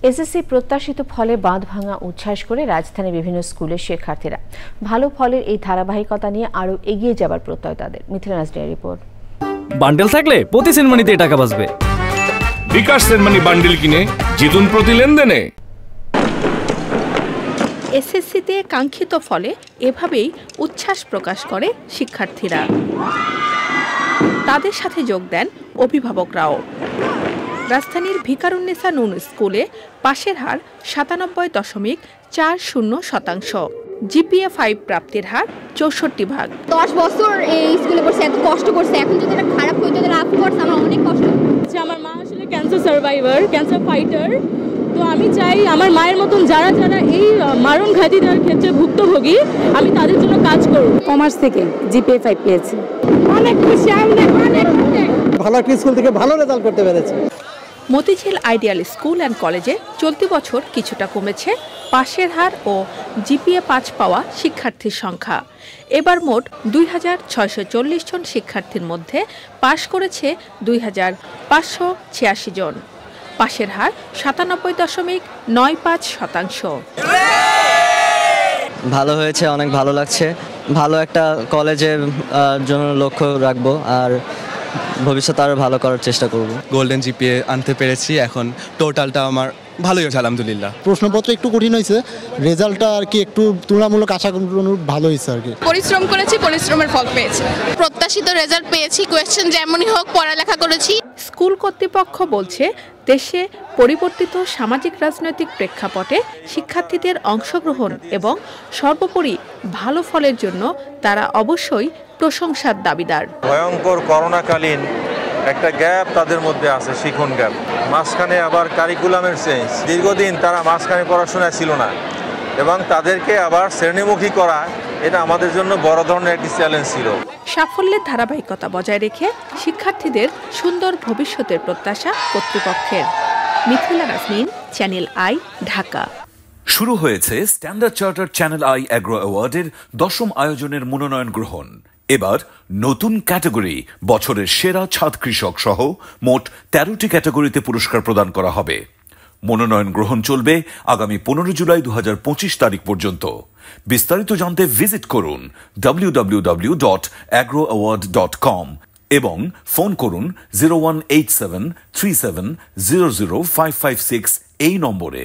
SSC প্রত্যাশিত ফলে বাঁধ ভাঙা উচ্ছ্বাস করে রাজধানীর বিভিন্ন স্কুলের শিক্ষার্থীরা। ভালো ফলের এই ধারাবাহিকতা নিয়ে আরও এগিয়ে যাবার প্রত্যয় তাদের। মিথিলা নাজরিনের রিপোর্ট। বান্ডেল থাকলে প্রতি সেনমানিতে টাকা বাঁচবে। বিকাশ সেনমানি বান্ডেল কিনে জিতুন প্রতি লেনদেনে। এসএসসিতে কাঙ্ক্ষিত ফলে এভাবেই উচ্ছ্বাস প্রকাশ করে শিক্ষার্থীরা। তাদের সাথে যোগ দেন অভিভাবকরাও। রাজধানীর ভিকারুন্নেসা নুন স্কুলে পাশের হার 97.40%, জিপিএ 5 প্রাপ্তির হার 64%। 10 বছর এই স্কুলে পড়ছে, এত কষ্ট করছে, এখন যদি এটা খারাপ হয়ে যায় লাভ করছে, আমার অনেক কষ্ট। আমার মা আসলে ক্যান্সার সার্ভাইভার, ক্যান্সার ফাইটার। তো আমি চাই আমার মায়ের মতন যারা এই মারণ ঘাতিটার ক্ষেত্রে ভুক্তভোগী, আমি তাদের জন্য কাজ করব। কমার্স থেকে জিপিএ 5 পেয়েছি, অনেক খুশি। ভালো একটা স্কুল থেকে ভালো রেজাল্ট করতে পেরেছি। মতিঝিল আইডিয়াল স্কুল অ্যান্ড কলেজে চলতি বছর কিছুটা কমেছে পাশের হার ও জিপিএ 5 পাওয়া শিক্ষার্থীর সংখ্যা। এবার মোট 2640 জন শিক্ষার্থীর মধ্যে পাশ করেছে 2586 জন। পাশের হার 97.95%। ভালো হয়েছে, অনেক ভালো লাগছে। ভালো একটা কলেজের জন্য লক্ষ্য রাখবো আর ভবিষ্যতে আরো ভালো করার চেষ্টা করব। গোল্ডেন জিপিএ আনতে পেরেছি, এখন টোটালটা আমার ভালোই হয়েছে আলহামদুলিল্লাহ। প্রশ্নপত্র একটু কঠিন হয়েছে, রেজাল্টটা আর কি একটু তুলনামূলক আশা অনুরূপ ভালো হয়েছে আর কি। পরিশ্রম করেছি, পরিশ্রমের ফল পেয়েছি। প্রত্যাশিত রেজাল্ট পেয়েছি, কোয়েশ্চেন যেমনই হোক পড়ালেখা করেছি। স্কুল কর্তৃপক্ষ বলছে, দেশে পরিবর্তিত সামাজিক রাজনৈতিক প্রেক্ষাপটে শিক্ষার্থীদের অংশগ্রহণ এবং সর্বোপরি ভালো ফলের জন্য তারা অবশ্যই প্রশংসার দাবিদার। ভয়ঙ্কর করোনাকালীন একটা গ্যাপ তাদের মধ্যে আছে, শিখন গ্যাপ। মাঝখানে আবার কারিকুলামের চেঞ্জ, দীর্ঘদিন তারা মাঝখানে পড়াশোনায় ছিল না এবং তাদেরকে আবার শ্রেণীমুখী করা, এটা আমাদের জন্য বড় ধরনের একটি চ্যালেঞ্জ ছিল। সাফল্যের ধারাবাহিকতা বজায় রেখে শিক্ষার্থীদের সুন্দর ভবিষ্যতের প্রত্যাশা কর্তৃপক্ষের। Mithila Nazrin, channel I, Dhaka. শুরু হয়েছে standard chartered channel I agro অ্যাওয়ার্ডের 10ম আয়োজনের মনোনয়ন গ্রহণ। এবার নতুন ক্যাটাগরি বছরের সেরা ছাদ কৃষক সহ মোট 13টি ক্যাটাগরিতে পুরস্কার প্রদান করা হবে। মনোনয়ন গ্রহণ চলবে আগামী 15 জুলাই 2025 তারিখ পর্যন্ত। বিস্তারিত জানতে ভিজিট করুন www.agroaward.com এবং ফোন করুন 018737000556 এই নম্বরে।